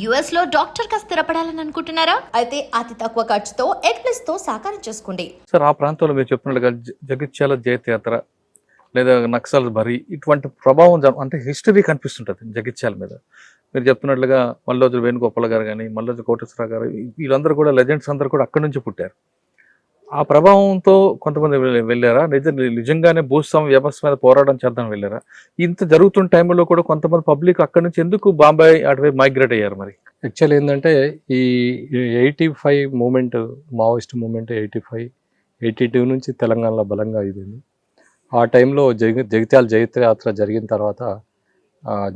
US లో doctor గా స్థిరపడాలని అనుకుంటున్నారా? అయితే అతి తక్కువ ఖర్చుతో ఎగ్ప్లస్ తో సాకారం చేసుకోండి. సార్ ఆ ప్రాంతంలో మీరు చెప్పినట్టుగా జగిత్యాల జయత్యాత్ర లేదా నక్సల్ బరి ఇటువంటి ప్రభావం అంటే హిస్టరీ కనిపిస్తుంటుంది జగిత్యాల మీద. మీరు చెప్తున్నట్లుగా మల్లోజు వేణుగోపాల్ గారు కానీ మల్లోజు కోటేశ్వరరావు గారు వీళ్ళందరూ కూడా లెజెండ్స్ అందరూ కూడా అక్కడి నుంచి పుట్టారు. ఆ ప్రభావంతో కొంతమంది వెళ్ళారా? నిజంగానే భూస్వామ్య వ్యవస్థ మీద పోరాటం చేద్దాం వెళ్ళారా? ఇంత జరుగుతున్న టైంలో కూడా కొంతమంది పబ్లిక్ అక్కడి నుంచి ఎందుకు బాంబే అటువైపు మైగ్రేట్ అయ్యారు? మరి యాక్చువల్ ఏంటంటే ఈ 85 మూమెంట్, మావోయిస్ట్ మూమెంట్ 85-82 నుంచి తెలంగాణలో బలంగా ఇదింది. ఆ టైంలో జగిత్యాల జయత్రయాత్ర జరిగిన తర్వాత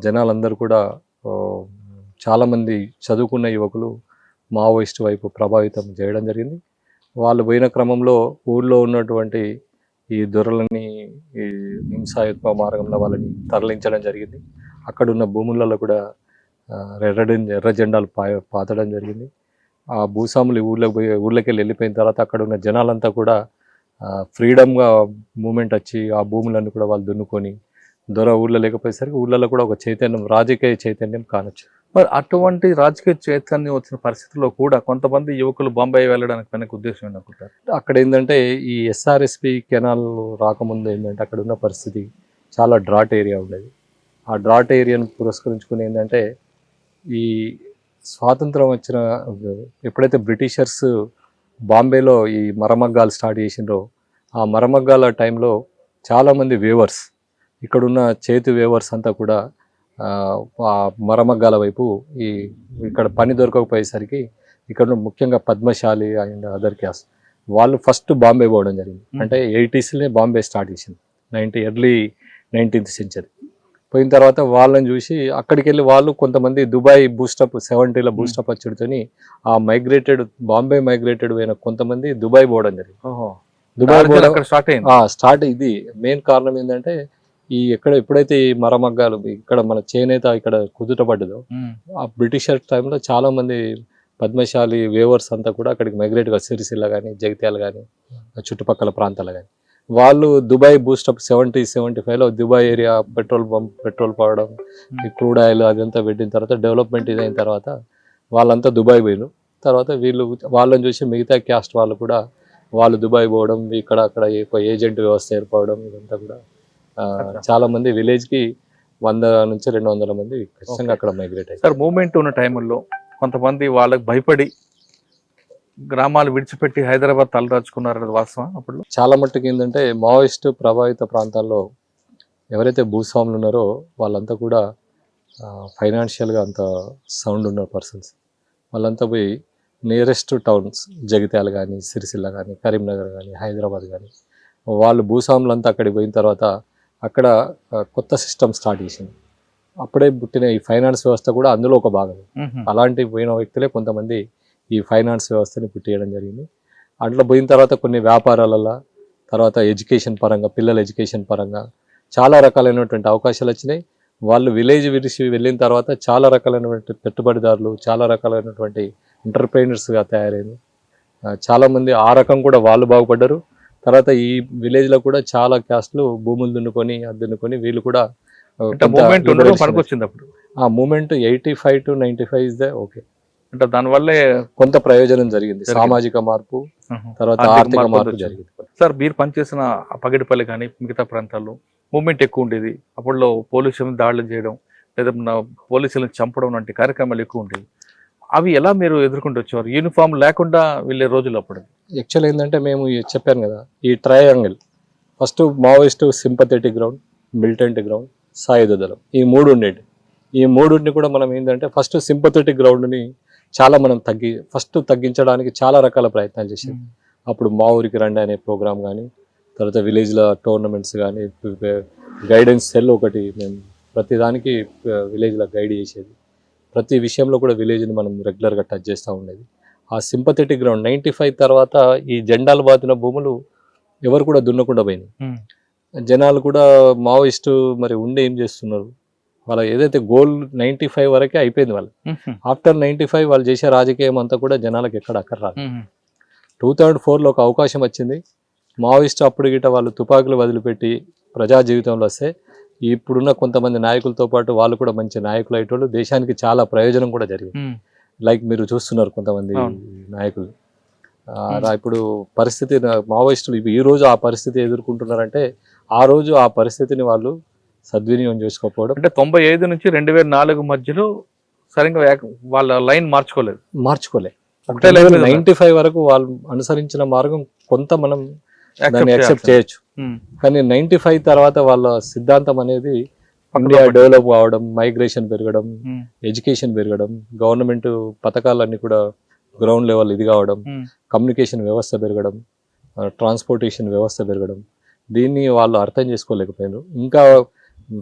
జనాలందరూ కూడా చాలామంది చదువుకున్న యువకులు మావోయిస్ట్ వైపు ప్రభావితం చేయడం జరిగింది. వాళ్ళు పోయిన క్రమంలో ఊళ్ళో ఉన్నటువంటి ఈ దొరలని ఈ హింసాయుత్వ మార్గంలో వాళ్ళని తరలించడం జరిగింది. అక్కడున్న భూములలో కూడా ఎర్ర జెండాలు పాతడం జరిగింది. ఆ భూస్వాములు ఊళ్ళకి వెళ్ళిపోయిన తర్వాత అక్కడ ఉన్న జనాలంతా కూడా ఫ్రీడమ్గా మూమెంట్ వచ్చి ఆ భూములను కూడా వాళ్ళు దున్నుకొని దొర ఊళ్ళో లేకపోయేసరికి ఊళ్ళలో కూడా ఒక చైతన్యం, రాజకీయ చైతన్యం కానొచ్చు. మరి అటువంటి రాజకీయ చైతన్యం వచ్చిన పరిస్థితుల్లో కూడా కొంతమంది యువకులు బాంబే వెళ్ళడానికి వెనక ఉద్దేశం ఏంటనుకుంటారు? అక్కడ ఏంటంటే ఈ ఎస్ఆర్ఎస్పి కెనాల్ రాకముందు ఏంటంటే అక్కడ ఉన్న పరిస్థితి చాలా డ్రాట్ ఏరియా ఉండేది. ఆ డ్రాట్ ఏరియాను పురస్కరించుకుని ఏంటంటే ఈ స్వాతంత్రం వచ్చిన ఎప్పుడైతే బ్రిటిషర్స్ బాంబేలో ఈ మరమగ్గాలు స్టార్ట్ చేసిండ్రో ఆ మరమగ్గాల టైంలో చాలామంది వేవర్స్, ఇక్కడున్న చేతి వేవర్స్ అంతా కూడా ఆ మరమగ్గాల వైపు ఇక్కడ పని దొరకకపోయేసరికి ఇక్కడ ముఖ్యంగా పద్మశాలి అండ్ అదర్ క్యాస్ట్ వాళ్ళు ఫస్ట్ బాంబే పోవడం జరిగింది. అంటే 80sలో బాంబే స్టార్ట్ చేసింది, ఎర్లీ 19th సెంచరీ. పోయిన తర్వాత వాళ్ళని చూసి అక్కడికి వెళ్ళి వాళ్ళు కొంతమంది దుబాయ్ బూస్టప్ 70లో బూస్టప్ వచ్చుడితోని ఆ బాంబే మైగ్రేటెడ్ అయిన కొంతమంది దుబాయ్ పోవడం జరిగింది. దుబాయ్ స్టార్ట్ ఇది మెయిన్ కారణం ఏంటంటే ఎప్పుడైతే ఈ మరమగ్గాలు ఇక్కడ మన చేనేత ఇక్కడ కుదుటపడ్డదో ఆ బ్రిటిషర్ టైంలో చాలా మంది పద్మశాలి వేవర్స్ అంతా కూడా అక్కడికి మైగ్రేట్ గా సిరిసిల్ల కానీ జగిత్యాల కానీ చుట్టుపక్కల ప్రాంతాలు కానీ వాళ్ళు దుబాయ్ బూస్టప్ 70-75లో దుబాయ్ ఏరియా పెట్రోల్ పడడం, ఈ క్రూడ్ ఆయిల్ అదంతా పెట్టిన తర్వాత డెవలప్మెంట్ ఇదైన తర్వాత వాళ్ళంతా దుబాయ్ పోయిన తర్వాత వాళ్ళని చూసి మిగతా క్యాస్ట్ వాళ్ళు కూడా వాళ్ళు దుబాయ్ పోవడం, ఇక్కడ అక్కడ ఏజెంట్ వ్యవస్థ ఏర్పడడం, ఇదంతా కూడా చాలా మంది విలేజ్ కి 100 నుంచి 200 మంది ఖచ్చితంగా అక్కడ మైగ్రేట్ అయ్యారు. సార్ మూమెంట్ ఉన్న టైంలో కొంతమంది వాళ్ళకి భయపడి గ్రామాలు విడిచిపెట్టి హైదరాబాద్ తలదాచుకున్నారనేది వాస్తవం. అప్పుడు చాలా మట్టుకు ఏంటంటే మావోయిస్ట్ ప్రభావిత ప్రాంతాల్లో ఎవరైతే భూస్వాములు ఉన్నారో వాళ్ళంతా కూడా ఫైనాన్షియల్గా అంత సౌండ్ ఉన్న పర్సన్స్ వాళ్ళంతా పోయి నియరెస్ట్ టౌన్స్ జగిత్యాల కానీ సిరిసిల్ల కానీ కరీంనగర్ కానీ హైదరాబాద్ కానీ వాళ్ళు భూస్వాములంతా అక్కడికి పోయిన తర్వాత అక్కడ కొత్త సిస్టమ్ స్టార్ట్ చేసింది. అప్పుడే పుట్టిన ఈ ఫైనాన్స్ వ్యవస్థ కూడా అందులో ఒక భాగం. అలాంటి పోయిన వ్యక్తులే కొంతమంది ఈ ఫైనాన్స్ వ్యవస్థని పుట్టియడం జరిగింది. అట్లా పోయిన తర్వాత కొన్ని వ్యాపారాలలో తర్వాత ఎడ్యుకేషన్ పరంగా, పిల్లల ఎడ్యుకేషన్ పరంగా చాలా రకాలైనటువంటి అవకాశాలు వచ్చినాయి. వాళ్ళు విలేజ్ విడిచి వెళ్ళిన తర్వాత చాలా రకాలైనటువంటి పెట్టుబడిదారులు, చాలా రకాలైనటువంటి ఎంటర్ప్రైనర్స్గా తయారైంది. చాలామంది ఆ రకం కూడా వాళ్ళు బాగుపడ్డారు. తర్వాత ఈ విలేజ్లో కూడా చాలా క్యాస్ట్లు భూములు దున్నుకొని వీళ్ళు కూడా పనికొచ్చింది. అప్పుడు ఆ మూమెంట్ 85-95 ఇస్ ద ఓకే. అంటే దానివల్లే కొంత ప్రయోజనం జరిగింది, సామాజిక మార్పు తర్వాత ఆర్థిక మార్పు జరిగింది. సార్ మీరు పనిచేసిన పగిడిపల్లి కానీ మిగతా ప్రాంతాల్లో మూమెంట్ ఎక్కువ ఉండేది. అప్పుడులో పోలీసులను దాడులు చేయడం లేదా పోలీసులను చంపడం వంటి కార్యక్రమాలు ఎక్కువ ఉండేవి. అవి ఎలా మీరు ఎదుర్కొంటూ వచ్చేవారు? యూనిఫామ్ లేకుండా వెళ్ళే రోజులు అప్పుడు? యాక్చువల్ ఏంటంటే మేము చెప్పాను కదా, ఈ triangle first Maoist sympathetic ground, militant ground, సాయుధ దళం, ఈ మూడు ఉండేవి. ఈ మూడుని కూడా మనం ఏంటంటే ఫస్ట్ సింపథెటిక్ గ్రౌండ్ని చాలా మనం తగ్గించడానికి చాలా రకాల ప్రయత్నాలు చేసాం. అప్పుడు మా ఊరికి రండి అనే ప్రోగ్రామ్ కానీ, తర్వాత విలేజ్లో టోర్నమెంట్స్ కానీ, గైడెన్స్ సెల్ ఒకటి మేము ప్రతిదానికి విలేజ్లో గైడ్ చేసేది. ప్రతి విషయంలో కూడా విలేజ్ని మనం రెగ్యులర్గా టచ్ చేస్తూ ఉండేది. ఆ సింపథెటిక్ గ్రౌండ్ 95 తర్వాత ఈ జెండాలు బాతిన భూములు ఎవరు కూడా దున్నకుండా పోయినాయి. జనాలు కూడా మావోయిస్టు మరి ఉండి ఏం చేస్తున్నారు, వాళ్ళ ఏదైతే గోల్ 95 వరకే అయిపోయింది. వాళ్ళు ఆఫ్టర్ 95 వాళ్ళు చేసే రాజకీయం అంతా కూడా జనాలకు ఎక్కడ అక్కర్రాదు. 2004లో ఒక అవకాశం వచ్చింది. మావోయిస్టు అప్పుడు గిట్ట వాళ్ళు తుపాకులు వదిలిపెట్టి ప్రజా జీవితంలో వస్తే ఇప్పుడున్న కొంతమంది నాయకులతో పాటు వాళ్ళు కూడా మంచి నాయకులు అయ్యేటోళ్ళు, దేశానికి చాలా ప్రయోజనం కూడా జరిగింది. లైక్ మీరు చూస్తున్నారు కొంతమంది నాయకులు. ఇప్పుడు పరిస్థితి మావోయిస్టులు ఈ రోజు ఆ పరిస్థితి ఎదుర్కొంటున్నారంటే ఆ రోజు ఆ పరిస్థితిని వాళ్ళు సద్వినియోగం చేసుకోకపోవడం. అంటే 95 నుంచి 2004 మధ్యలో సరిగ్గా వాళ్ళ లైన్ మార్చుకోలేదు. 95 వరకు వాళ్ళు అనుసరించిన మార్గం కొంత మనం దాన్ని యాక్సెప్ట్ చేయొచ్చు. కానీ 95 తర్వాత వాళ్ళ సిద్ధాంతం అనేది ఇండియా డెవలప్ కావడం, మైగ్రేషన్ పెరగడం, ఎడ్యుకేషన్ పెరగడం, గవర్నమెంట్ పథకాలన్నీ కూడా గ్రౌండ్ లెవెల్ ఇది కావడం, కమ్యూనికేషన్ వ్యవస్థ పెరగడం, ట్రాన్స్పోర్టేషన్ వ్యవస్థ పెరగడం, దీన్ని వాళ్ళు అర్థం చేసుకోలేకపోయారు. ఇంకా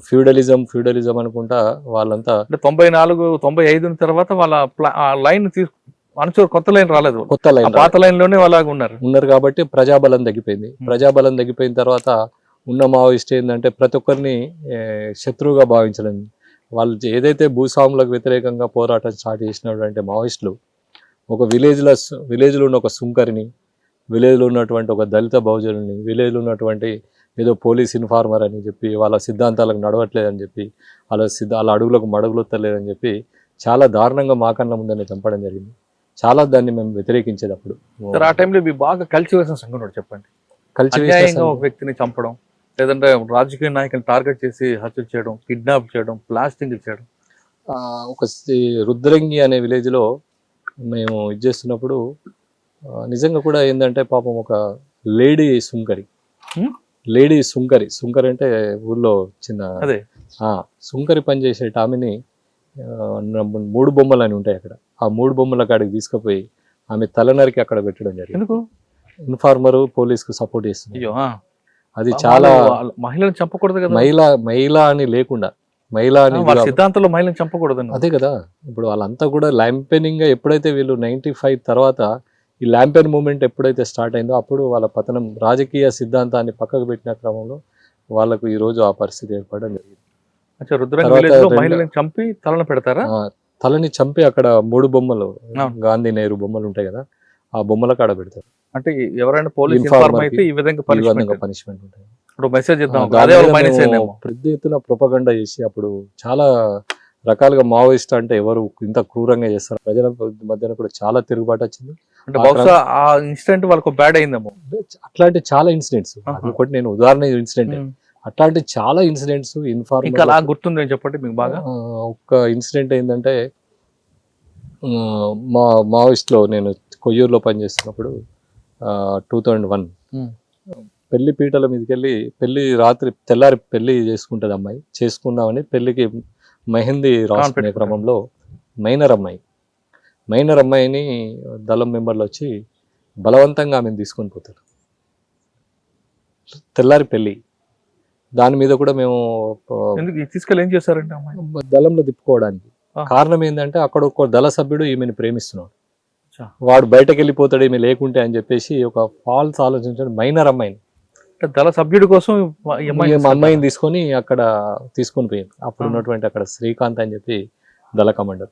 ఫ్యూడలిజం అనుకుంటా వాళ్ళంతా 94-95 తర్వాత వాళ్ళ లైన్ కొత్త లైన్ రాలేదు, కొత్త లైన్ పాత లైన్ లోనే వాళ్ళ ఉన్నారు కాబట్టి ప్రజాబలం తగ్గిపోయింది. ప్రజాబలం తగ్గిపోయిన తర్వాత ఉన్న మావోయిస్ట్ ఏంటంటే ప్రతి ఒక్కరిని శత్రువుగా భావించడం. వాళ్ళు ఏదైతే భూస్వాములకు వ్యతిరేకంగా పోరాటం స్టార్ట్ చేసినటువంటి మావోయిస్టులు ఒక విలేజ్లో ఉన్న ఒక సుంకరిని, విలేజ్లో ఉన్నటువంటి ఒక దళిత బహుజనుని, విలేజ్లో ఉన్నటువంటి ఏదో పోలీస్ ఇన్ఫార్మర్ అని చెప్పి వాళ్ళ సిద్ధాంతాలకు నడవట్లేదని చెప్పి వాళ్ళ అడుగులకు మడుగులొత్తలేదని చెప్పి చాలా దారుణంగా మా కన్నా ముందని చంపడం జరిగింది. చాలా దాన్ని మేము వ్యతిరేకించేది అప్పుడు. ఆ టైంలో బాగా కలిసివేసిన సంఘటన చెప్పండి. అన్యాయంగా ఒక వ్యక్తిని చంపడం, లేదంటే రాజకీయ నాయకులను టార్గెట్ చేసి హత్య చేయడం, కిడ్నాప్ చేయడం, బ్లాస్టింగ్ చేయడం. ఒక రుద్రంగి అనే విలేజ్లో మేము ఇది చేస్తున్నప్పుడు నిజంగా కూడా ఏంటంటే పాపం ఒక లేడీ సుంకరి అంటే ఊర్లో చిన్న సుంకరి పనిచేసే ఆమెని 3 బొమ్మలు అని ఉంటాయి అక్కడ. ఆ 3 బొమ్మల కాడికి తీసుకుపోయి ఆమె తలనరికి అక్కడ పెట్టడం జరిగింది. ఇన్ఫార్మర్ పోలీస్ కు సపోర్ట్ చేస్తుంది. అది చాలా మహిళను చంపకూడదు కదా, మహిళ అని లేకుండా సిద్ధాంతంలో మహిళను చంపకూడదు. అదే కదా, ఇప్పుడు వాళ్ళంతా కూడా ల్యాంపెనింగ్ గా ఎప్పుడైతే వీళ్ళు 95 తర్వాత ఈ ల్యాంపెన్ మూమెంట్ ఎప్పుడైతే స్టార్ట్ అయిందో అప్పుడు వాళ్ళ పతనం, రాజకీయ సిద్ధాంతాన్ని పక్కకు పెట్టిన క్రమంలో వాళ్ళకు ఈ రోజు ఆ పరిస్థితి ఏర్పడడం జరిగింది. చంపి తలని పెడతారా? తలని చంపి అక్కడ 3 బొమ్మలు, గాంధీ నెహ్రూ బొమ్మలు ఉంటాయి కదా, ఆ బొమ్మల కాడ పెడతారు. అంటే ఎవరైనా పోలీస్ అయితే ఈ విధంగా పనిష్మెంట్ ఉంటుంది. పెద్ద ఎత్తున ప్రొపగండా చేసి అప్పుడు చాలా రకాలుగా మావోయిస్ట్ అంటే ఎవరు ఇంత క్రూరంగా చేస్తారు, ప్రజల మధ్యన కూడా చాలా తిరుగుబాటు వచ్చింది. అంటే బహుశా ఆ ఇన్సిడెంట్ వాళ్ళకు బ్యాడ్ అయిందేమో. అట్లాంటి చాలా ఇన్సిడెంట్స్, ఒకటి నేను ఉదాహరణ ఇన్సిడెంట్, అట్లాంటి చాలా ఇన్సిడెంట్స్ ఇన్ఫార్మర్ గుర్తుంది చెప్పండి మీకు బాగా. ఒక ఇన్సిడెంట్ ఏంటంటే మావోయిస్ట్ లో నేను కొయ్యూరులో పనిచేస్తున్నప్పుడు 2001 పెళ్లి పీటల మీదకి వెళ్ళి తెల్లారి పెళ్లి చేసుకుంటది అమ్మాయి. చేసుకుందామని పెళ్లికి మెహందీ రాసుకునే క్రమంలో మైనర్ అమ్మాయిని దళం మెంబర్లు వచ్చి బలవంతంగా ఆమెను తీసుకొని పోతారు. తెల్లారి పెళ్లి, దాని మీద కూడా మేము తీసుకెళ్ళి ఏం చేస్తారంటే దళంలో తిప్పుకోవడానికి కారణం ఏంటంటే అక్కడ ఒక దళ సభ్యుడు ఈమెను ప్రేమిస్తున్నాడు, వాడు బయటకు వెళ్ళిపోతాడు ఈమె లేకుంటే అని చెప్పేసి ఒక ఫాల్స్ ఆలోచించాడు. మైనర్ అమ్మాయిని దళ సభ్యుడి కోసం అమ్మాయిని తీసుకొని అక్కడ తీసుకొని పోయింది. అప్పుడు ఉన్నటువంటి అక్కడ శ్రీకాంత్ అని చెప్పి దళ కమాండర్,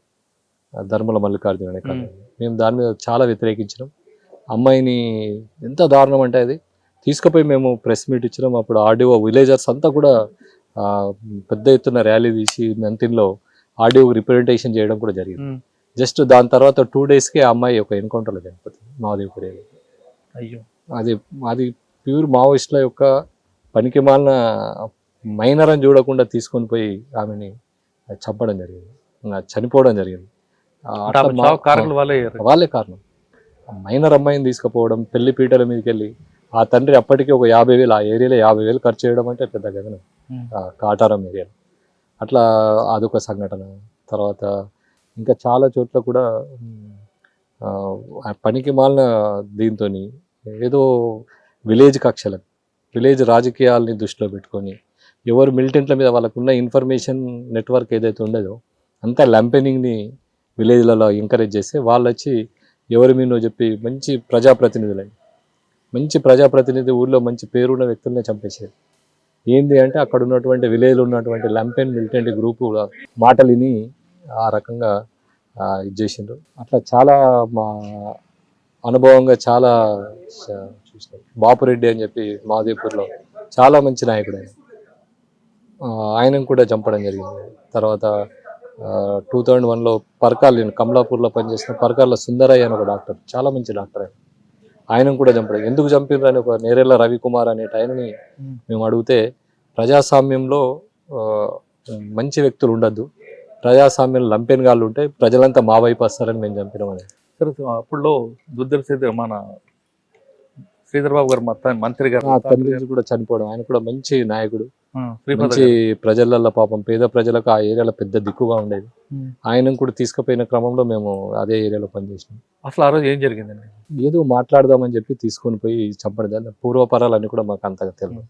ధర్మల మల్లికార్జున అనే కాదు. మేము దాని మీద చాలా వ్యతిరేకించినాం. అమ్మాయిని ఎంత దారుణం అంటే అది తీసుకుపోయి మేము ప్రెస్ మీట్ ఇచ్చినాం. అప్పుడు ఆర్డీఓ విలేజర్స్ అంతా కూడా పెద్ద ఎత్తున ర్యాలీ తీసి మెంతిన్లో ఆర్డీఓ రిప్రజెంటేషన్ చేయడం కూడా జరిగింది. జస్ట్ దాని తర్వాత 2 డేస్కే ఆ అమ్మాయి ఒక ఎన్కౌంటర్లో చనిపోతుంది మాదేవ్పూర్. అయ్యో, అది ప్యూర్ మావోయిస్టుల యొక్క పనికి మాలిన మైనర్ అని చూడకుండా తీసుకొని పోయి ఆమెని చంపడం జరిగింది, చనిపోవడం జరిగింది. వాళ్ళే కారణం. మైనర్ అమ్మాయిని తీసుకుపోవడం, పెళ్లి పీటల మీదకి వెళ్ళి ఆ తండ్రి అప్పటికి ఒక 50,000 ఆ ఏరియాలో 50,000 ఖర్చు చేయడం అంటే పెద్ద గగనం కాటారం ఏరియాలో. అట్లా అదొక సంఘటన. తర్వాత ఇంకా చాలా చోట్ల కూడా పనికి మాలిన దీంతో ఏదో విలేజ్ కక్షలను, విలేజ్ రాజకీయాలని దృష్టిలో పెట్టుకొని ఎవరు మిలిటెంట్ల మీద వాళ్ళకున్న ఇన్ఫర్మేషన్ నెట్వర్క్ ఏదైతే ఉండదో అంతా ల్యాంపెనింగ్ని విలేజ్లలో ఎంకరేజ్ చేస్తే వాళ్ళు వచ్చి ఎవరి మీనో చెప్పి మంచి ప్రజాప్రతినిధి ఊళ్ళో మంచి పేరున్న వ్యక్తులనే చంపేసేది. ఏంది అంటే అక్కడ ఉన్నటువంటి విలేజ్లో ఉన్నటువంటి లంపెన్ మిలిటెంట్ గ్రూపు మాటలు విని ఆ రకంగా ఇది చేసిండ్రు. అట్లా చాలా మా అనుభవంగా చాలా చూసినాం. బాపురెడ్డి అని చెప్పి మాదేపూర్లో చాలా మంచి నాయకుడు ఆయన. ఆయనను కూడా చంపడం జరిగింది. తర్వాత 2001లో పర్కాల్, నేను కమలాపూర్లో పనిచేసిన పర్కాల్లో సుందరయ్య అని ఒక డాక్టర్, చాలా మంచి డాక్టర్ ఆయన, ఆయనను కూడా చంపడం. ఎందుకు చంపిర్రు అని ఒక నేరెళ్ళ రవికుమార్ అనే ఆయనని మేము అడిగితే, ప్రజాస్వామ్యంలో ఆ, మంచి వ్యక్తులు ఉండద్దు, ప్రజాస్వామ్యంలో లంపెన్ గాళ్ళు ఉంటే ప్రజలంతా మా వైపు వస్తారని మేము చంపినామని. తర్వాత అప్పుడులో దుద్దర శ్రీధర్ మన శ్రీధర్ బాబు గారు మంత్రి గారు తండ్రి కూడా చనిపోవడం. ఆయన కూడా మంచి నాయకుడు, శ్రీపాద మంచి ప్రజలలో పాపం పేద ప్రజలకు ఆ ఏరియాలో పెద్ద దిక్కుగా ఉండేది. ఆయనను కూడా తీసుకుపోయిన క్రమంలో మేము అదే ఏరియాలో పనిచేసినాం. అసలు ఆ రోజు ఏం జరిగిందండి? ఏదో మాట్లాడదామని చెప్పి తీసుకొని పోయి చంపడం. పూర్వపరాలన్నీ కూడా మాకు అంతగా తెలియదు.